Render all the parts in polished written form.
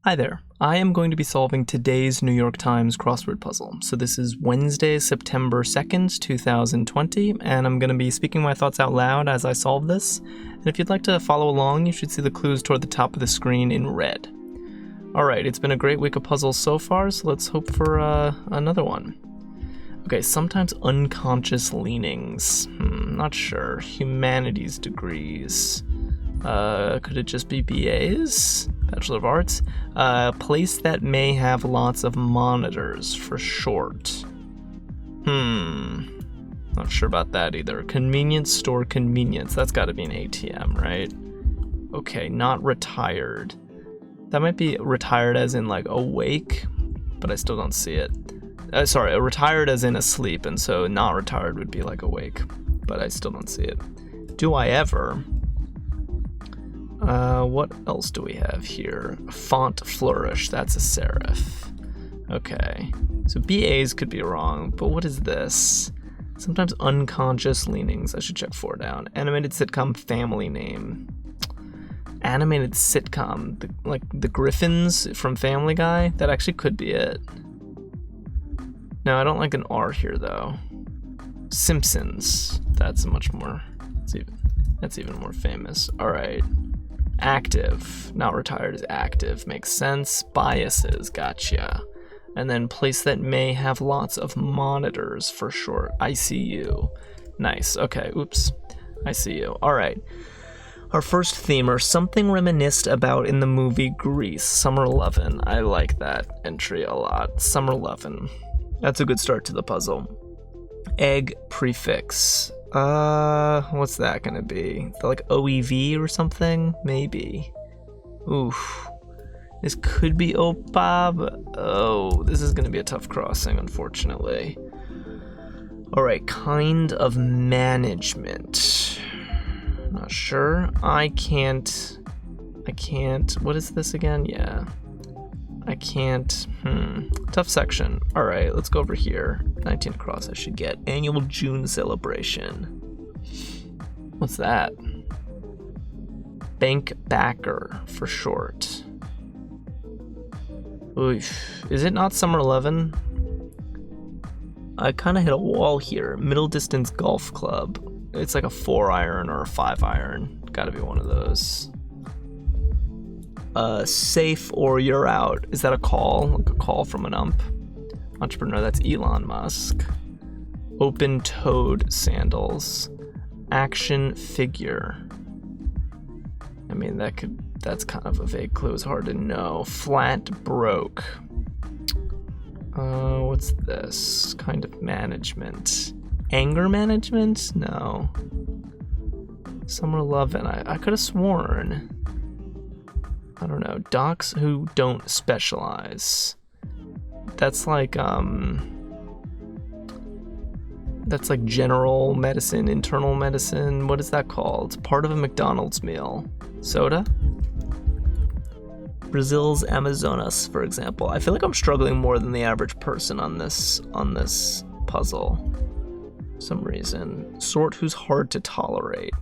Hi there. I am going to be solving today's New York Times crossword puzzle. So this is Wednesday, September 2nd, 2020, and I'm going to be speaking my thoughts out loud as I solve this. And if you'd like to follow along, you should see the clues toward the top of the screen in red. Alright, it's been a great week of puzzles so far, so let's hope for another one. Okay, sometimes unconscious leanings. Not sure. Humanities degrees. Could it just be BAs? Bachelor of Arts. Place that may have lots of monitors for short. Not sure about that either. Convenience store convenience. That's gotta be an ATM, right? Okay, not retired. That might be retired as in like awake, but I still don't see it. Sorry, retired as in asleep, and so not retired would be like awake, but I still don't see it. Do I ever? What else do we have here? Font flourish, that's a serif. Okay, so BAs could be wrong, but what is this? Sometimes unconscious leanings, I should check 4 down. Animated sitcom family name. Animated sitcom, like the Griffins from Family Guy? That actually could be it. No, I don't like an R here though. Simpsons, that's much more, that's even more famous. All right. Active, not retired is active, makes sense. Biases, gotcha. And then place that may have lots of monitors for short. ICU, nice. Okay, oops, ICU. All right. Our first themer, something reminisced about in the movie Grease, Summer Lovin'. I like that entry a lot. Summer Lovin'. That's a good start to the puzzle. Egg prefix. What's that gonna be? Is that like OEV or something? Maybe. Oof. This could be OPA, but oh, this is gonna be a tough crossing, unfortunately. Alright, kind of management. Not sure. I can't, what is this again? Yeah. I can't, tough section. All right, let's go over here. 19 across I should get. Annual June celebration. What's that? Bank backer for short. Oof. Is it not Summer 11? I kind of hit a wall here. Middle distance golf club. It's like a 4-iron or a 5-iron. Gotta be one of those. Safe or you're out. Is that a call? Like a call from an ump? Entrepreneur, that's Elon Musk. Open-toed sandals. Action figure. I mean, that's kind of a vague clue. It's hard to know. Flat broke. What's this? Kind of management. Anger management? No. Summer Lovin'. I could have sworn. I don't know. Docs who don't specialize. That's like general medicine, internal medicine. What is that called? Part of a McDonald's meal. Soda? Brazil's Amazonas, for example. I feel like I'm struggling more than the average person on this puzzle. For some reason. Sort who's hard to tolerate.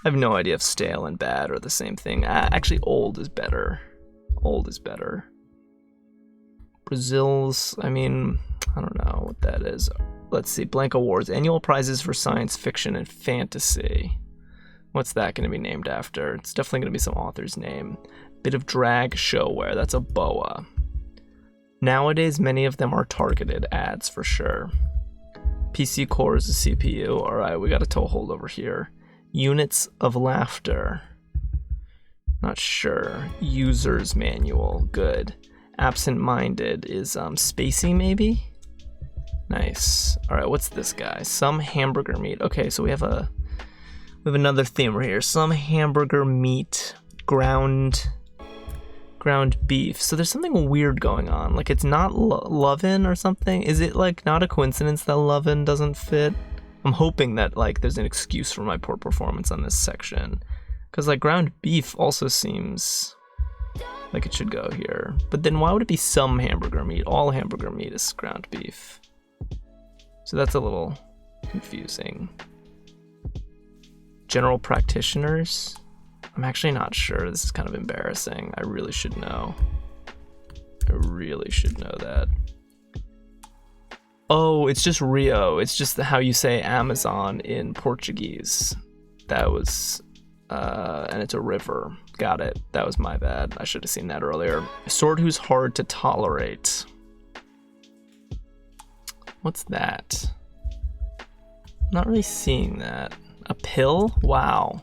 I have no idea if stale and bad are the same thing. Actually, old is better. Old is better. Brazil's, I mean, I don't know what that is. Let's see, blank awards. Annual prizes for science fiction and fantasy. What's that going to be named after? It's definitely going to be some author's name. Bit of drag showware. That's a boa. Nowadays, many of them are targeted ads for sure. PC core is a CPU. All right, we got a toehold over here. Units of laughter. Not sure. User's manual. Good. Absent-minded is spacey maybe? Nice. Alright, what's this guy? Some hamburger meat. Okay, so we have another theme right here. Some hamburger meat, ground beef. So there's something weird going on. Like it's not Lovin' or something. Is it like not a coincidence that Lovin' doesn't fit? I'm hoping that like there's an excuse for my poor performance on this section. Because like ground beef also seems like it should go here. But then why would it be some hamburger meat? All hamburger meat is ground beef. So that's a little confusing. General practitioners. I'm actually not sure. This is kind of embarrassing. I really should know. I really should know that. Oh, it's just Rio. It's just how you say Amazon in Portuguese. That was, and it's a river. Got it. That was my bad. I should have seen that earlier. A sword who's hard to tolerate. What's that? I'm not really seeing that. A pill? Wow.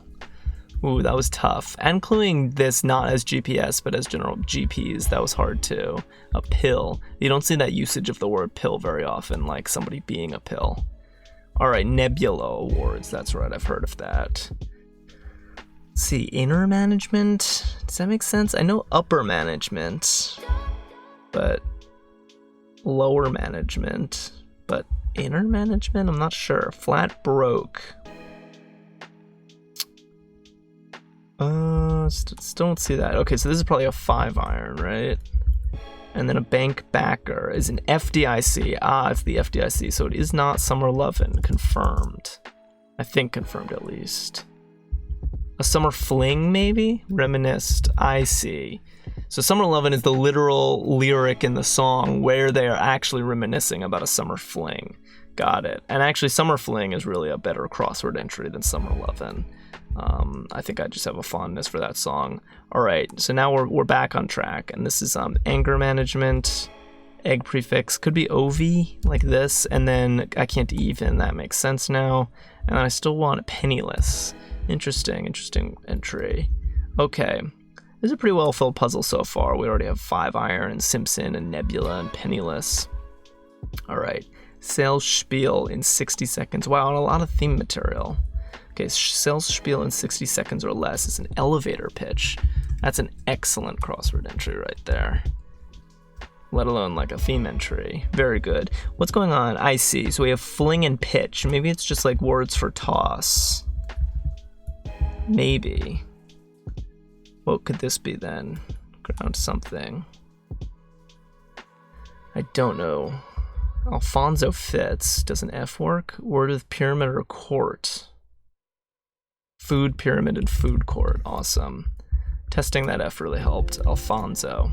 Ooh, that was tough. And including this not as GPS, but as general GPs, that was hard too. A pill. You don't see that usage of the word pill very often, like somebody being a pill. All right, Nebula Awards. That's right, I've heard of that. Let's see, inner management? Does that make sense? I know upper management, but lower management, but inner management? I'm not sure. Flat broke. Still don't see that. Okay, so this is probably a 5-iron, right? And then a bank backer is an FDIC. Ah, it's the FDIC, so it is not Summer Lovin'. Confirmed. I think confirmed at least. A summer fling, maybe? Reminisced. I see. So Summer Lovin' is the literal lyric in the song where they are actually reminiscing about a summer fling. Got it. And actually, Summer Fling is really a better crossword entry than Summer Lovin'. I think I just have a fondness for that song. All right, so now we're back on track, and this is anger management. Egg prefix could be OV like this, and then I can't even. That makes sense now. And I still want penniless. Interesting entry. Okay, this is a pretty well filled puzzle so far. We already have 5-iron and Simpson and Nebula and penniless. All right, sales spiel in 60 seconds. Wow, and a lot of theme material. Okay, sales spiel in 60 seconds or less is an elevator pitch. That's an excellent crossword entry right there. Let alone like a theme entry. Very good. What's going on? I see. So we have fling and pitch. Maybe it's just like words for toss. Maybe. What could this be then? Ground something. I don't know. Alfonso fits. Does an F work? Word with pyramid or court? Food pyramid and food court. Awesome. Testing that F really helped. Alfonso.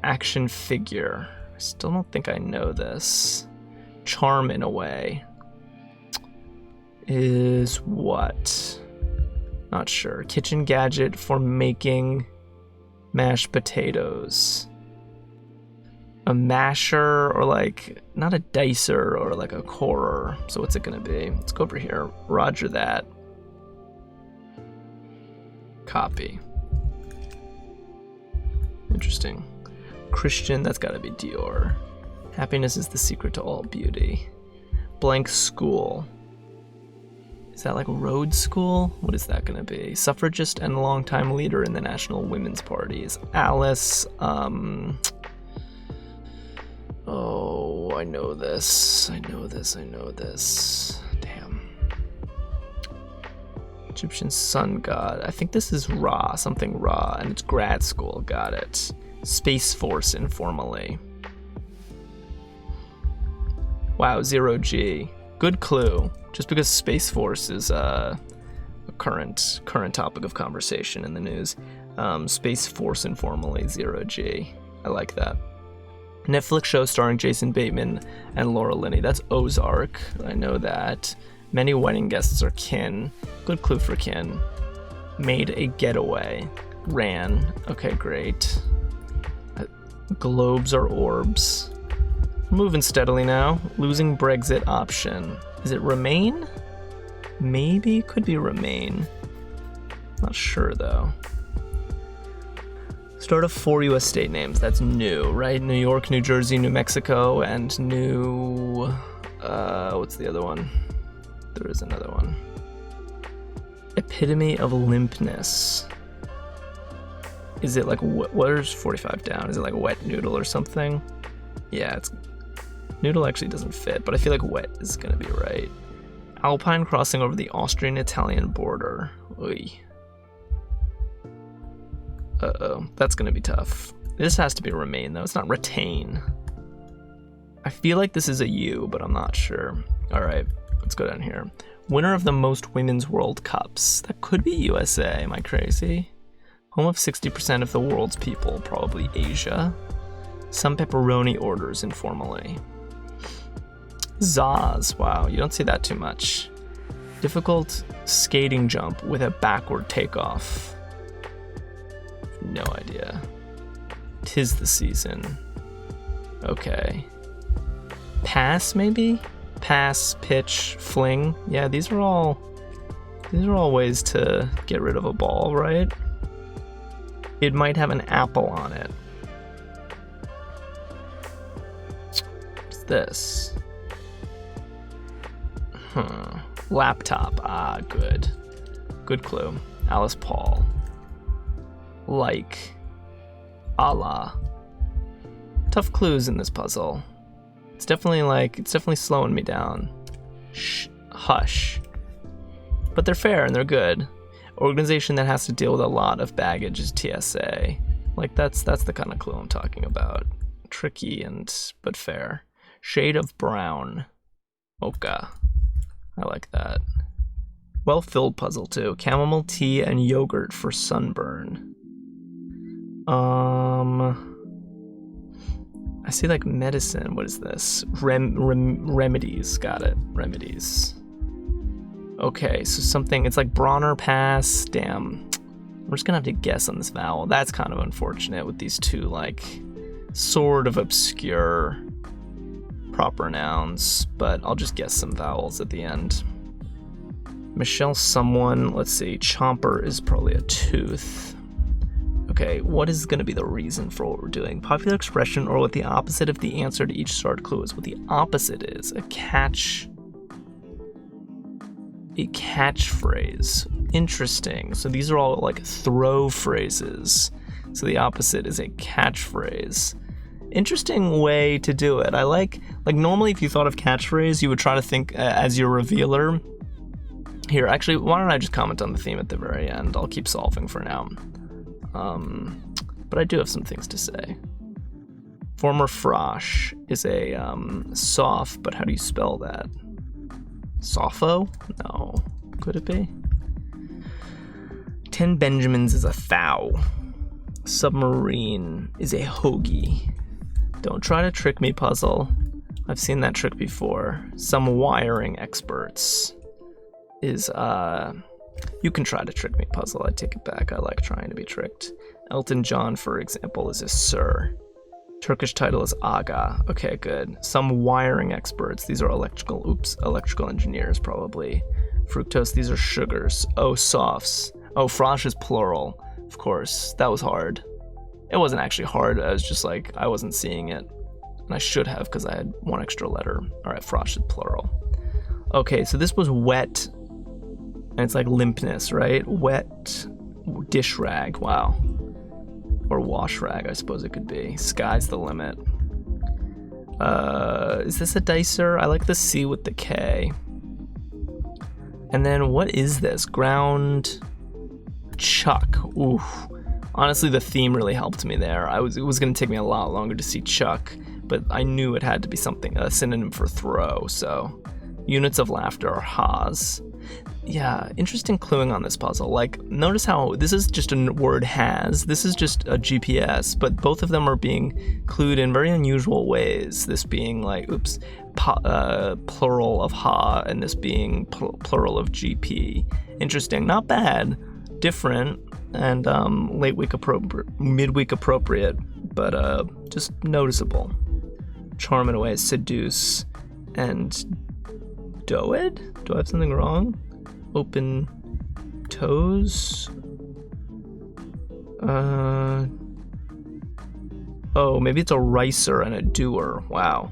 Action figure. I still don't think I know this. Charm in a way. Is what? Not sure. Kitchen gadget for making mashed potatoes. A masher or like, not a dicer or like a corer. So what's it gonna be? Let's go over here. Roger that. Copy. Interesting. Christian, that's gotta be Dior. Happiness is the secret to all beauty. Blank school. Is that like road school? What is that gonna be? Suffragist and longtime leader in the National Women's Parties. Alice, oh, I know this. Damn. Egyptian sun god. I think this is Ra, something Ra, and it's grad school. Got it. Space Force informally. Wow, 0G. Good clue. Just because Space Force is a current topic of conversation in the news. Space Force informally, 0G. I like that. Netflix show starring Jason Bateman and Laura Linney. That's Ozark. I know that. Many wedding guests are kin. Good clue for kin. Made a getaway. Ran. Okay, great. Globes are orbs. Moving steadily now. Losing Brexit option. Is it remain? Maybe. Could be remain. Not sure though. Start of 4 U.S. state names. That's new, right? New York, New Jersey, New Mexico, and New... what's the other one? There is another one. Epitome of limpness. Is it like... Where's 45 down? Is it like wet noodle or something? Yeah, it's... Noodle actually doesn't fit, but I feel like wet is gonna be right. Alpine crossing over the Austrian-Italian border. Oy. Uh-oh, that's gonna be tough. This has to be remain, though. It's not retain. I feel like this is a U, but I'm not sure. All right. let's go down here. Winner of the most Women's World Cups. That could be USA, am I crazy? Home of 60% of the world's people, probably Asia. Some pepperoni orders informally. Zaz, wow, you don't see that too much. Difficult skating jump with a backward takeoff. No idea. 'Tis the season. Okay. Pass, maybe? Pass, pitch, fling. Yeah, these are all ways to get rid of a ball, right? It might have an apple on it. What's this? Laptop. Ah, good. Good clue. Alice Paul. Like. Allah. Tough clues in this puzzle. It's definitely slowing me down. Hush. But they're fair and they're good. Organization that has to deal with a lot of baggage is TSA. Like that's the kind of clue I'm talking about. Tricky but fair. Shade of brown. Mocha. I like that. Well-filled puzzle too. Chamomile tea and yogurt for sunburn. I see like medicine. What is this? Remedies. Got it. Remedies. Okay, so something. It's like Bronner Pass. Damn. We're just gonna have to guess on this vowel. That's kind of unfortunate with these two like sort of obscure proper nouns, but I'll just guess some vowels at the end. Michelle someone. Let's see. Chomper is probably a tooth. Okay, what is going to be the reason for what we're doing? Popular expression or what the opposite of the answer to each start clue is. What the opposite is. A catchphrase. Interesting. So these are all like throw phrases. So the opposite is a catchphrase. Interesting way to do it. I like normally if you thought of catchphrase, you would try to think as your revealer. Here, actually, why don't I just comment on the theme at the very end? I'll keep solving for now. But I do have some things to say. Former frosh is a soft, but how do you spell that? Sopho? No. Could it be? 10 Benjamins is a thou. Submarine is a hoagie. Don't try to trick me, puzzle. I've seen that trick before. Some wiring experts is you can try to trick me, puzzle. I take it back. I like trying to be tricked. Elton John, for example, is a sir. Turkish title is aga. Okay, good. Some wiring experts. These are electrical engineers, probably. Fructose, these are sugars. Oh, softs. Oh, frosh is plural. Of course. That was hard. It wasn't actually hard. I was just like, I wasn't seeing it. And I should have, because I had one extra letter. All right, frosh is plural. Okay, so this was wet. And it's like limpness, right? Wet dish rag. Wow. Or wash rag, I suppose it could be. Sky's the limit. Is this a dicer? I like the C with the K. And then what is this? Ground chuck. Ooh. Honestly, the theme really helped me there. It was going to take me a lot longer to see chuck, but I knew it had to be something, a synonym for throw. So units of laughter are ha's. Yeah, interesting cluing on this puzzle. Like, notice how this is just a word has. This is just a GPS, but both of them are being clued in very unusual ways. This being like, plural of ha, and this being plural of GP. Interesting, not bad, different, and midweek appropriate, but just noticeable. Charm in a way, seduce, and doed? Do I have something wrong? Open toes? Oh, maybe it's a ricer and a doer. Wow.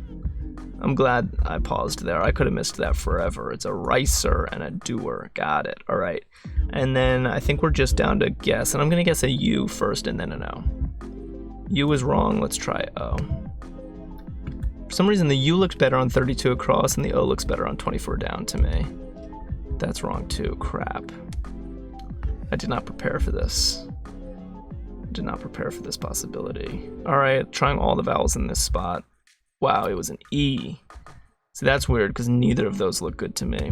I'm glad I paused there. I could have missed that forever. It's a ricer and a doer. Got it. All right. And then I think we're just down to guess. And I'm going to guess a U first and then an O. U is wrong. Let's try O. For some reason, the U looks better on 32 across and the O looks better on 24 down to me. That's wrong too. Crap. I did not prepare for this. I did not prepare for this possibility. All right, trying all the vowels in this spot. Wow, it was an E. So that's weird because neither of those look good to me.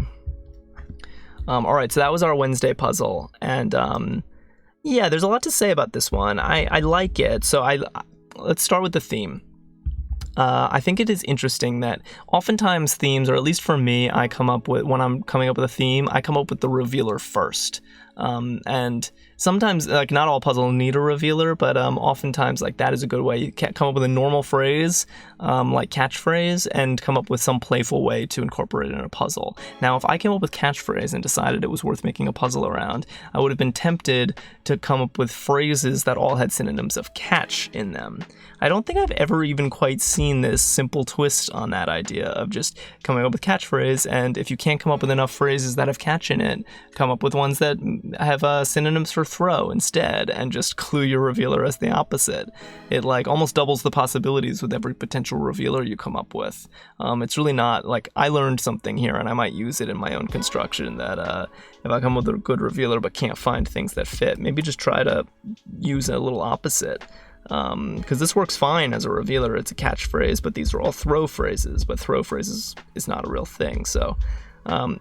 All right, so that was our Wednesday puzzle. And yeah, there's a lot to say about this one. I like it. So let's start with the theme. I think it is interesting that oftentimes themes, or at least for me, when I'm coming up with a theme, I come up with the revealer first. And sometimes, like, not all puzzles need a revealer, but oftentimes, like, that is a good way. You can't come up with a normal phrase, like catchphrase, and come up with some playful way to incorporate it in a puzzle. Now, if I came up with catchphrase and decided it was worth making a puzzle around, I would have been tempted to come up with phrases that all had synonyms of catch in them. I don't think I've ever even quite seen this simple twist on that idea of just coming up with catchphrase, and if you can't come up with enough phrases that have catch in it, come up with ones that have synonyms for throw instead, and just clue your revealer as the opposite. It like almost doubles the possibilities with every potential revealer you come up with. It's really not like I learned something here, and I might use it in my own construction. That if I come up with a good revealer but can't find things that fit, maybe just try to use a little opposite. Because this works fine as a revealer. It's a catchphrase, but these are all throw phrases. But throw phrases is not a real thing. So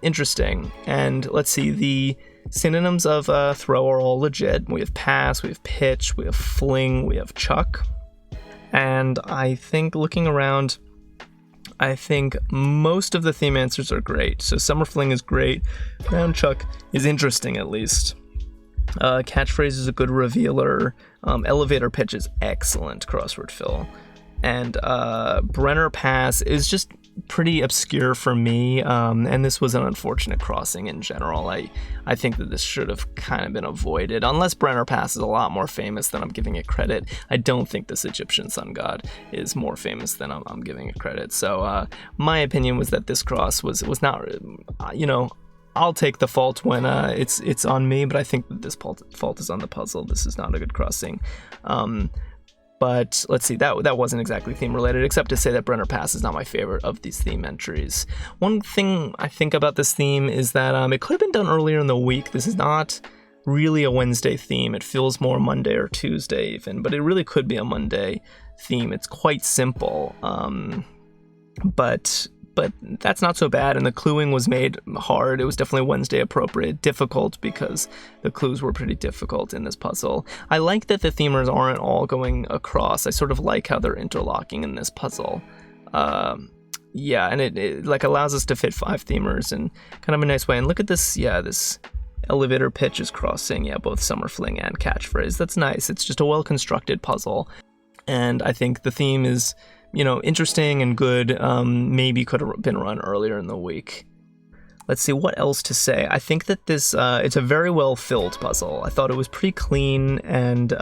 interesting. And let's see, the synonyms of throw are all legit. We have pass, we have pitch, we have fling, we have chuck. And I think looking around, I think most of the theme answers are great. So summer fling is great. Round chuck is interesting, at least. Catchphrase is a good revealer. Elevator pitch is excellent crossword fill. And Brenner pass is just pretty obscure for me, and this was an unfortunate crossing in general. I think that this should have kind of been avoided. Unless Brenner pass is a lot more famous than I'm giving it credit, I don't think this Egyptian sun god is more famous than I'm giving it credit. So my opinion was that this cross was not, I'll take the fault when it's on me, but I think that this fault is on the puzzle. This is not a good crossing. But let's see, that wasn't exactly theme related, except to say that Brenner Pass is not my favorite of these theme entries. One thing I think about this theme is that it could have been done earlier in the week. This is not really a Wednesday theme. It feels more Monday or Tuesday even, but it really could be a Monday theme. It's quite simple, but that's not so bad, and the cluing was made hard. It was definitely Wednesday appropriate. Difficult because the clues were pretty difficult in this puzzle. I like that the themers aren't all going across. I sort of like how they're interlocking in this puzzle. Yeah, and it like allows us to fit 5 themers in kind of a nice way. And look at this, yeah, this elevator pitch is crossing, yeah, both summer fling and catchphrase. That's nice. It's just a well-constructed puzzle. And I think the theme is, interesting and good. Maybe could have been run earlier in the week. Let's see, what else to say? I think that this, it's a very well-filled puzzle. I thought it was pretty clean, and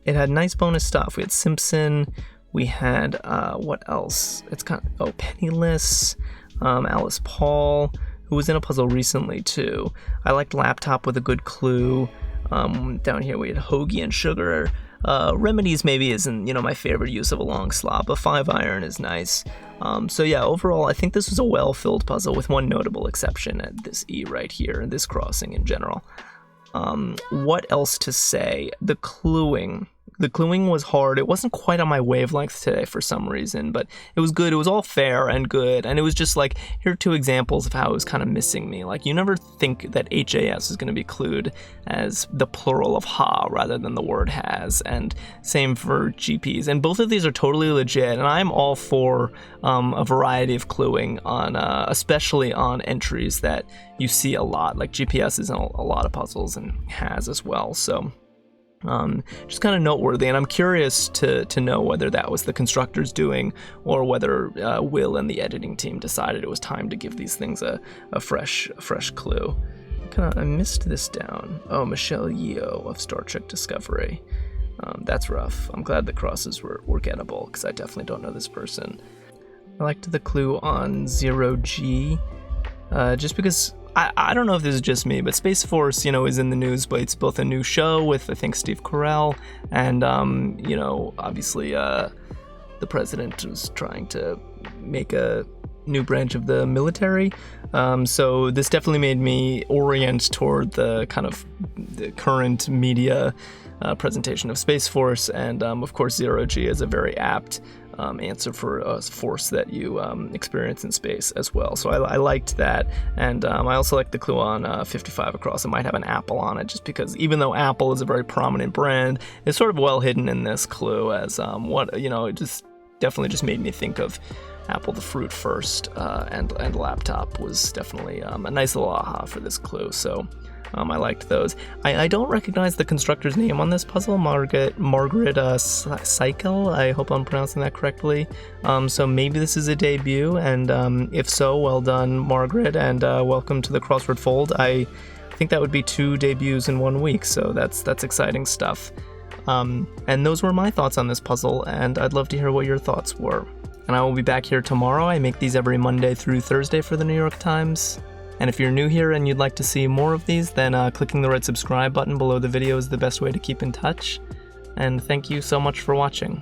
it had nice bonus stuff. We had Simpson, we had, what else? It's kind of, Penniless, Alice Paul, who was in a puzzle recently, too. I liked Laptop with a good clue. Down here we had Hoagie and Sugar. Remedies maybe isn't, my favorite use of a long slot, but 5-iron is nice. So yeah, overall, I think this was a well-filled puzzle with one notable exception at this E right here, and this crossing in general. What else to say? The cluing. The cluing was hard. It wasn't quite on my wavelength today for some reason, but it was good. It was all fair and good, and it was just like, here are 2 examples of how it was kind of missing me. Like, you never think that HAS is going to be clued as the plural of ha rather than the word has, and same for GPs. And both of these are totally legit, and I'm all for a variety of cluing on, especially on entries that you see a lot. Like GPS is in a lot of puzzles and has as well, so just kind of noteworthy, and I'm curious to know whether that was the constructors doing, or whether Will and the editing team decided it was time to give these things a fresh clue. I missed this down. Oh, Michelle Yeoh of Star Trek Discovery. That's rough. I'm glad the crosses were gettable, because I definitely don't know this person. I liked the clue on 0G, just because I don't know if this is just me, but Space Force, is in the news, but it's both a new show with, I think, Steve Carell, and, obviously, the president was trying to make a new branch of the military, so this definitely made me orient toward the kind of the current media presentation of Space Force, and, of course, 0G is a very apt answer for a force that you experience in space as well. So I liked that, and I also like the clue on 55 across. It might have an apple on it, just because even though Apple is a very prominent brand, it's sort of well hidden in this clue as it just definitely just made me think of Apple the fruit first, and laptop was definitely a nice little aha for this clue. So I liked those. I don't recognize the constructor's name on this puzzle, Margaret Seikel. I hope I'm pronouncing that correctly. So maybe this is a debut, and if so, well done, Margaret, and welcome to the Crossword Fold. I think that would be 2 debuts in 1 week, so that's exciting stuff. And those were my thoughts on this puzzle, and I'd love to hear what your thoughts were. And I will be back here tomorrow. I make these every Monday through Thursday for the New York Times. And if you're new here and you'd like to see more of these, then clicking the red subscribe button below the video is the best way to keep in touch. And thank you so much for watching.